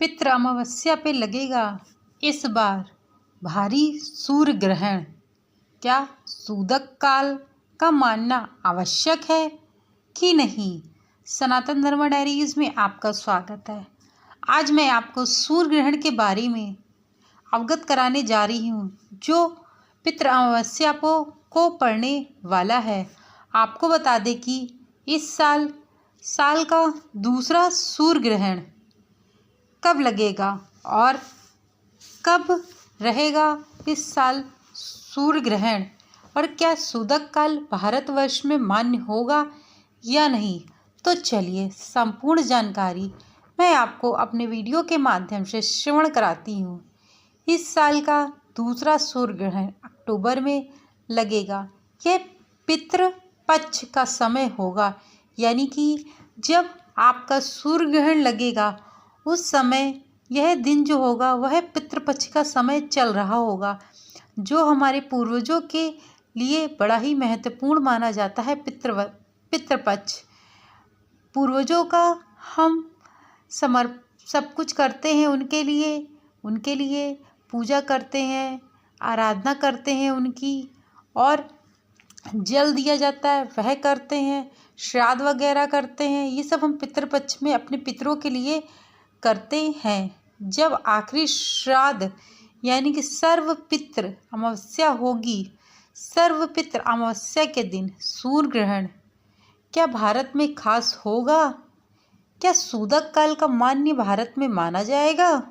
पितृ अमावस्या पे लगेगा इस बार भारी सूर्य ग्रहण। क्या सूदक काल का मानना आवश्यक है कि नहीं? सनातन धर्म डायरीज में आपका स्वागत है। आज मैं आपको सूर्य ग्रहण के बारे में अवगत कराने जा रही हूँ, जो पितृ अमावस्या को पड़ने वाला है। आपको बता दें कि इस साल का दूसरा सूर्य ग्रहण कब लगेगा और कब रहेगा इस साल सूर्य ग्रहण, और क्या सूदक काल भारतवर्ष में मान्य होगा या नहीं। तो चलिए संपूर्ण जानकारी मैं आपको अपने वीडियो के माध्यम से श्रवण कराती हूँ। इस साल का दूसरा सूर्य ग्रहण अक्टूबर में लगेगा। यह पितृ पक्ष का समय होगा, यानी कि जब आपका सूर्य ग्रहण लगेगा उस समय यह दिन जो होगा वह पितृपक्ष का समय चल रहा होगा, जो हमारे पूर्वजों के लिए बड़ा ही महत्वपूर्ण माना जाता है। पितृपक्ष पूर्वजों का हम सब कुछ करते हैं, उनके लिए पूजा करते हैं, आराधना करते हैं उनकी, और जल दिया जाता है वह करते हैं, श्राद्ध वगैरह करते हैं। ये सब हम पितृपक्ष में अपने पितरों के लिए करते हैं। जब आखिरी श्राद्ध यानी कि सर्वपितृ अमावस्या होगी, सर्वपितृ अमावस्या के दिन सूर्य ग्रहण क्या भारत में खास होगा? क्या सूदक काल का मान्य भारत में माना जाएगा?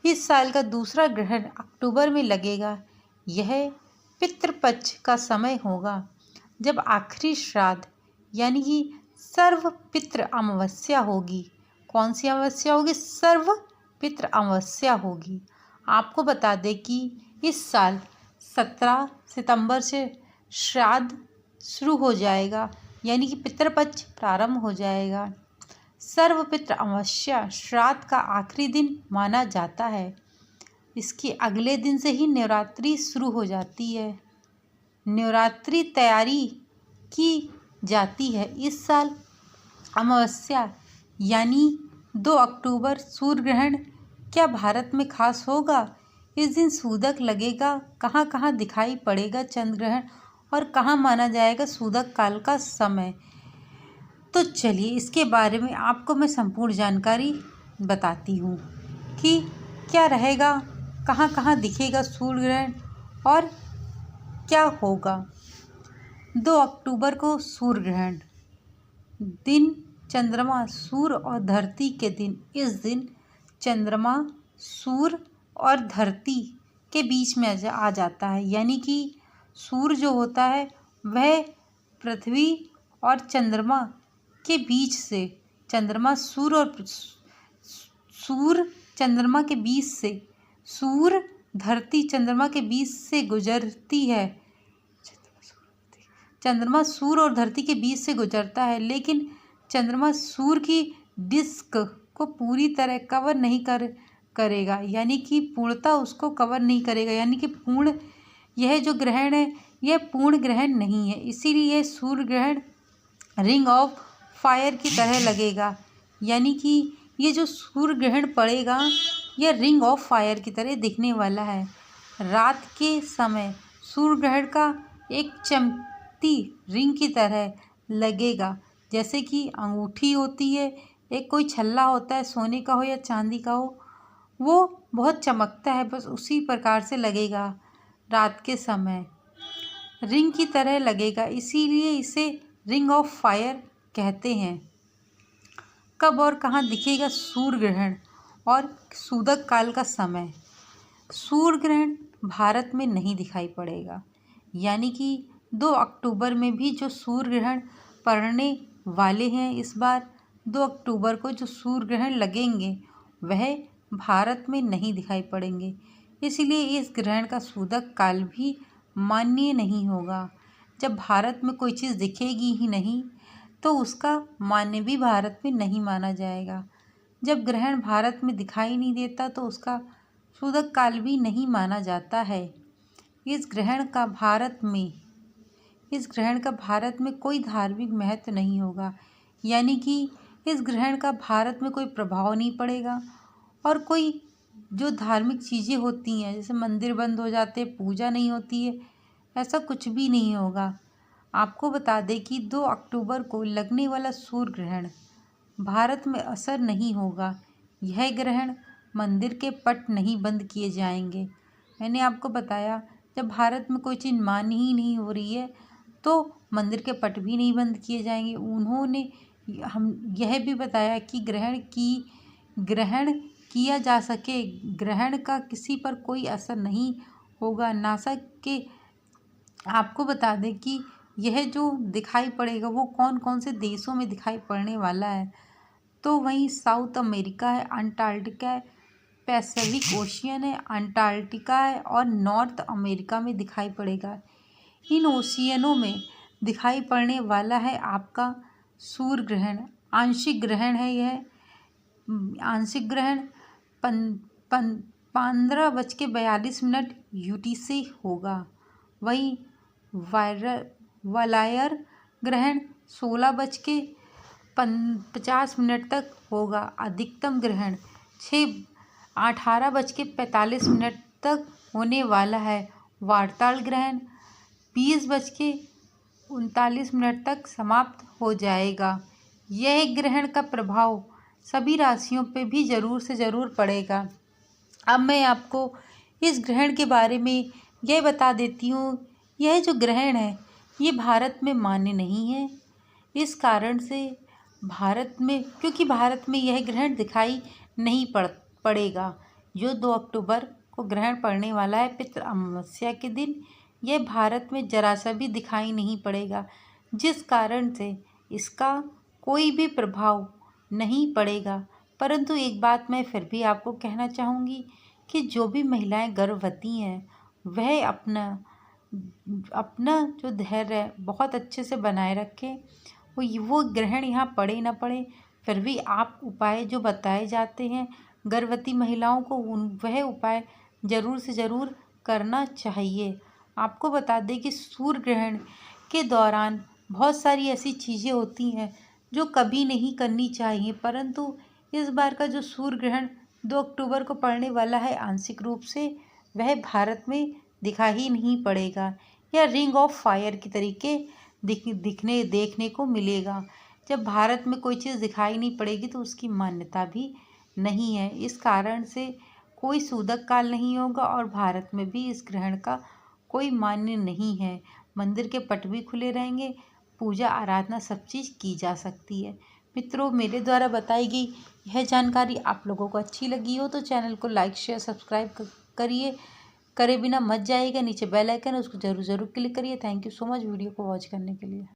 इस साल का दूसरा ग्रहण अक्टूबर में लगेगा। यह पितृपक्ष का समय होगा, जब आखिरी श्राद्ध यानी कि सर्वपितृ अमावस्या होगी। कौन सी अमावस्या होगी? सर्वपितृ अमावस्या होगी। आपको बता दें कि इस साल 17 सितंबर से श्राद्ध शुरू हो जाएगा, यानी कि पितृपक्ष प्रारंभ हो जाएगा। सर्वपितृ अमावस्या श्राद्ध का आखिरी दिन माना जाता है। इसके अगले दिन से ही नवरात्रि शुरू हो जाती है। नवरात्रि तैयारी की जाती है। इस साल अमावस्या यानी 2 अक्टूबर सूर्य ग्रहण क्या भारत में खास होगा? इस दिन सूदक लगेगा। कहाँ कहाँ दिखाई पड़ेगा चंद्र ग्रहण और कहाँ माना जाएगा सूदक काल का समय? तो चलिए इसके बारे में आपको मैं संपूर्ण जानकारी बताती हूँ कि क्या रहेगा, कहाँ कहाँ दिखेगा सूर्य ग्रहण और क्या होगा। 2 अक्टूबर को सूर्य ग्रहण दिन चंद्रमा, सूर्य और धरती के दिन। इस दिन चंद्रमा सूर्य और धरती के बीच में आ जाता है, यानी कि सूर्य जो होता है वह पृथ्वी और चंद्रमा के बीच से, सूर्य चंद्रमा के बीच से, सूर्य धरती चंद्रमा के बीच से गुजरती है। चंद्रमा सूर्य और धरती के बीच से गुजरता है, लेकिन चंद्रमा सूर्य की डिस्क को पूरी तरह कवर नहीं करेगा, यानी कि पूर्णतः उसको कवर नहीं करेगा, यानी कि यह जो ग्रहण है यह पूर्ण ग्रहण नहीं है। इसीलिए यह सूर्य ग्रहण रिंग ऑफ फायर की तरह लगेगा, यानी कि ये जो सूर्य ग्रहण पड़ेगा यह रिंग ऑफ फायर की तरह दिखने वाला है। रात के समय सूर्य ग्रहण का एक चमकती रिंग की तरह लगेगा, जैसे कि अंगूठी होती है, एक कोई छल्ला होता है, सोने का हो या चांदी का हो, वो बहुत चमकता है, बस उसी प्रकार से लगेगा। रात के समय रिंग की तरह लगेगा, इसीलिए इसे रिंग ऑफ फायर कहते हैं। कब और कहाँ दिखेगा सूर्य ग्रहण और सूदक काल का समय? सूर्य ग्रहण भारत में नहीं दिखाई पड़ेगा, यानी कि 2 अक्टूबर में भी जो सूर्य ग्रहण पड़ने वाले हैं, इस बार 2 अक्टूबर को जो सूर्य ग्रहण लगेंगे वह भारत में नहीं दिखाई पड़ेंगे। इसलिए इस ग्रहण का सूदक काल भी मान्य नहीं होगा। जब भारत में कोई चीज़ दिखेगी ही नहीं तो उसका मान्य भी भारत में नहीं माना जाएगा। जब ग्रहण भारत में दिखाई नहीं देता तो उसका सूदक काल भी नहीं माना जाता है। इस ग्रहण का भारत में कोई धार्मिक महत्व नहीं होगा, यानी कि इस ग्रहण का भारत में कोई प्रभाव नहीं पड़ेगा और कोई जो धार्मिक चीज़ें होती हैं जैसे मंदिर बंद हो जाते, पूजा नहीं होती है, ऐसा कुछ भी नहीं होगा। आपको बता दें कि 2 अक्टूबर को लगने वाला सूर्य ग्रहण भारत में असर नहीं होगा। यह ग्रहण मंदिर के पट नहीं बंद किए जाएंगे। मैंने आपको बताया जब भारत में कोई चीज़ मान्य ही नहीं हो रही है तो मंदिर के पट भी नहीं बंद किए जाएंगे। उन्होंने हम यह भी बताया कि ग्रहण किया जा सके, ग्रहण का किसी पर कोई असर नहीं होगा। नासा के आपको बता दें कि यह जो दिखाई पड़ेगा वो कौन कौन से देशों में दिखाई पड़ने वाला है, तो वहीं साउथ अमेरिका है, अंटार्कटिका है, पैसिफिक ओशियन है, अंटार्कटिका है और नॉर्थ अमेरिका में दिखाई पड़ेगा। इन ओशियनों में दिखाई पड़ने वाला है आपका सूर्य ग्रहण। आंशिक ग्रहण है यह। आंशिक ग्रहण 15:42 UTC से होगा। वहीं वलायर ग्रहण 16:50 तक होगा। अधिकतम ग्रहण 18:45 तक होने वाला है। वार्ताल ग्रहण 20:39 तक समाप्त हो जाएगा। यह ग्रहण का प्रभाव सभी राशियों पे भी ज़रूर से ज़रूर पड़ेगा। अब मैं आपको इस ग्रहण के बारे में यह बता देती हूँ, यह जो ग्रहण है ये भारत में मान्य नहीं है। इस कारण से क्योंकि भारत में यह ग्रहण दिखाई नहीं पड़ेगा। जो 2 अक्टूबर को ग्रहण पड़ने वाला है पितृ अमावस्या के दिन, यह भारत में जरा सा भी दिखाई नहीं पड़ेगा, जिस कारण से इसका कोई भी प्रभाव नहीं पड़ेगा। परंतु एक बात मैं फिर भी आपको कहना चाहूँगी कि जो भी महिलाएं गर्भवती हैं वह अपना जो धैर्य है बहुत अच्छे से बनाए रखें। वो ग्रहण यहाँ पड़े ना पड़े, फिर भी आप उपाय जो बताए जाते हैं गर्भवती महिलाओं को वह उपाय ज़रूर से ज़रूर करना चाहिए। आपको बता दें कि सूर्य ग्रहण के दौरान बहुत सारी ऐसी चीज़ें होती हैं जो कभी नहीं करनी चाहिए, परंतु इस बार का जो सूर्य ग्रहण 2 अक्टूबर को पड़ने वाला है आंशिक रूप से, वह भारत में दिखाई नहीं पड़ेगा या रिंग ऑफ फायर की तरीके देखने को मिलेगा। जब भारत में कोई चीज़ दिखाई नहीं पड़ेगी तो उसकी मान्यता भी नहीं है। इस कारण से कोई सूतक काल नहीं होगा और भारत में भी इस ग्रहण का कोई मान्य नहीं है। मंदिर के पट भी खुले रहेंगे, पूजा आराधना सब चीज़ की जा सकती है। मित्रों, मेरे द्वारा बताई गई यह जानकारी आप लोगों को अच्छी लगी हो तो चैनल को लाइक शेयर सब्सक्राइब करे बिना मत जाइएगा। नीचे बेल आइकन है उसको ज़रूर क्लिक करिए। Thank you so much video को वॉच करने के लिए।